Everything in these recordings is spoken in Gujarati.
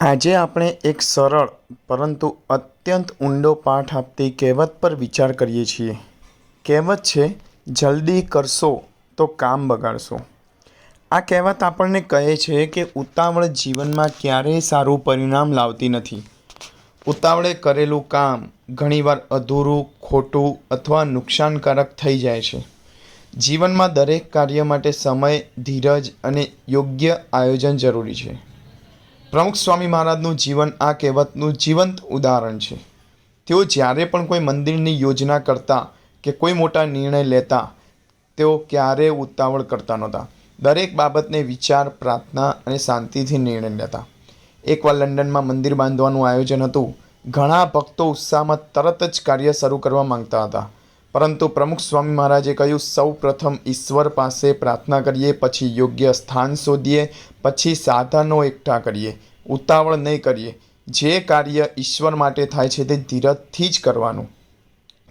આજે આપણે એક સરળ પરંતુ અત્યંત ઊંડો પાઠ આપતી કહેવત પર વિચાર કરીએ છીએ. કહેવત છે, જલ્દી કરશો તો કામ બગાડશો. આ કહેવત આપણને કહે છે કે ઉતાવળ જીવનમાં ક્યારેય સારું પરિણામ લાવતી નથી. ઉતાવળે કરેલું કામ ઘણીવાર અધૂરું, ખોટું અથવા નુકસાનકારક થઈ જાય છે. જીવનમાં દરેક કાર્ય માટે સમય, ધીરજ અને યોગ્ય આયોજન જરૂરી છે. પ્રમુખ સ્વામી મહારાજનું જીવન આ કહેવતનું જીવંત ઉદાહરણ છે. તેઓ જ્યારે પણ કોઈ મંદિરની યોજના કરતા કે કોઈ મોટા નિર્ણય લેતા, તેઓ ક્યારેય ઉતાવળ કરતા નહોતા. દરેક બાબતને વિચાર, પ્રાર્થના અને શાંતિથી નિર્ણય લેતા. એકવાર લંડનમાં મંદિર બાંધવાનું આયોજન હતું. ઘણા ભક્તો ઉત્સાહમાં તરત જ કાર્ય શરૂ કરવા માંગતા હતા. પરંતુ પ્રમુખ સ્વામી મહારાજે કહ્યું, સૌ પ્રથમ ઈશ્વર પાસે પ્રાર્થના કરીએ, પછી યોગ્ય સ્થાન શોધીએ, પછી સાધનો એકઠા કરીએ. ઉતાવળ નહીં કરીએ. જે કાર્ય ઈશ્વર માટે થાય છે તે ધીરજથી જ કરવાનું.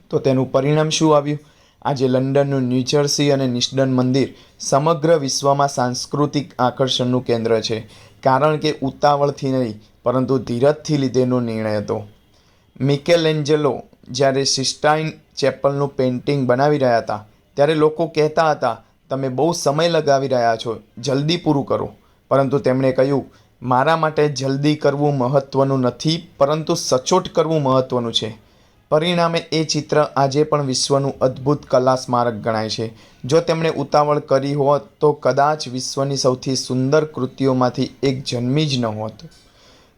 તો તેનું પરિણામ શું આવ્યું? આજે લંડનનું ન્યૂજર્સી અને નિસ્ડન મંદિર સમગ્ર વિશ્વમાં સાંસ્કૃતિક આકર્ષણનું કેન્દ્ર છે. કારણ કે ઉતાવળથી નહીં પરંતુ ધીરજથી લીધેલો નિર્ણય હતો. મિકેલેન્જેલો જ્યારે સિસ્ટાઇન ચેપલનું પેઇન્ટિંગ બનાવી રહ્યા હતા, ત્યારે લોકો કહેતા હતા, તમે બહુ સમય લગાવી રહ્યા છો, જલ્દી પૂરું કરો. પરંતુ તેમણે કહ્યું, મારા માટે જલ્દી કરવું મહત્ત્વનું નથી, પરંતુ સચોટ કરવું મહત્ત્વનું છે. પરિણામે એ ચિત્ર આજે પણ વિશ્વનું અદ્ભુત કલા સ્મારક ગણાય છે. જો તેમણે ઉતાવળ કરી હોત તો કદાચ વિશ્વની સૌથી સુંદર કૃતિઓમાંથી એક જન્મી જ ન હોત.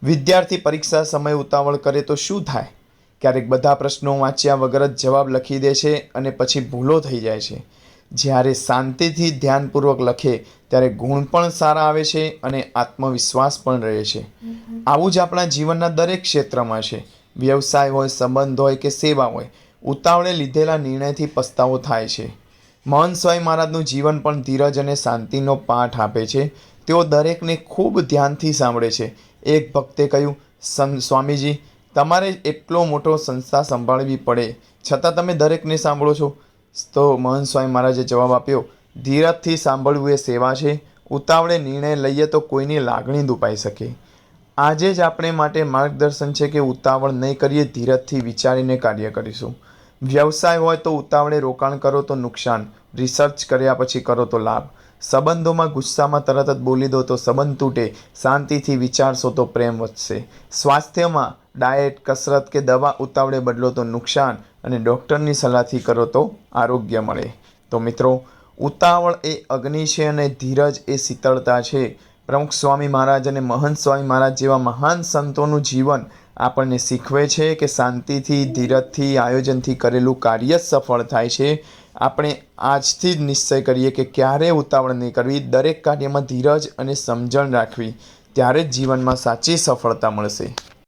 વિદ્યાર્થી પરીક્ષા સમયે ઉતાવળ કરે તો શું થાય? ક્યારેક બધા પ્રશ્નો વાંચ્યા વગર જ જવાબ લખી દે છે અને પછી ભૂલો થઈ જાય છે. જ્યારે શાંતિથી ધ્યાનપૂર્વક લખે ત્યારે ગુણ પણ સારા આવે છે અને આત્મવિશ્વાસ પણ રહે છે. આવું જ આપણા જીવનના દરેક ક્ષેત્રમાં છે. વ્યવસાય હોય, સંબંધ હોય કે સેવા હોય, ઉતાવળે લીધેલા નિર્ણયથી પસ્તાવો થાય છે. મહંત સ્વામી મહારાજનું જીવન પણ ધીરજ અને શાંતિનો પાઠ આપે છે. તેઓ દરેકને ખૂબ ધ્યાનથી સાંભળે છે. એક ભક્તે કહ્યું, સ્વામીજી, તમારે એટલો મોટો સંસ્થા સંભાળવી પડે છતાં તમે દરેકને સાંભળો છો. તો મહંત સ્વામી મહારાજે જવાબ આપ્યો, ધીરજથી સાંભળવું એ સેવા છે. ઉતાવળે નિર્ણય લઈએ તો કોઈની લાગણી દુભાઈ શકે. આજે જ આપણે માટે માર્ગદર્શન છે કે ઉતાવળ નહીં કરીએ, ધીરજથી વિચારીને કાર્ય કરીશું. વ્યવસાય હોય તો ઉતાવળે રોકાણ કરો તો નુકસાન, રિસર્ચ કર્યા પછી કરો તો લાભ. સંબંધોમાં ગુસ્સામાં તરત જ બોલી દો તો સંબંધ તૂટે, શાંતિથી વિચારશો તો પ્રેમ વધશે. સ્વાસ્થ્યમાં ડાયટ, કસરત કે દવા ઉતાવળે બદલો તો નુકસાન, અને ડૉક્ટરની સલાહથી કરો તો આરોગ્ય મળે. તો મિત્રો, ઉતાવળ એ અગ્નિ છે અને ધીરજ એ શીતળતા છે. પ્રમુખ સ્વામી મહારાજ અને મહંત સ્વામી મહારાજ જેવા મહાન સંતોનું જીવન આપણને શીખવે છે કે શાંતિથી, ધીરજથી, આયોજનથી કરેલું કાર્ય જ સફળ થાય છે. આપણે આજથી જ નિશ્ચય કરીએ કે ક્યારેય ઉતાવળ નહીં કરવી, દરેક કાર્યમાં ધીરજ અને સમજણ રાખવી. ત્યારે જ જીવનમાં સાચી સફળતા મળશે.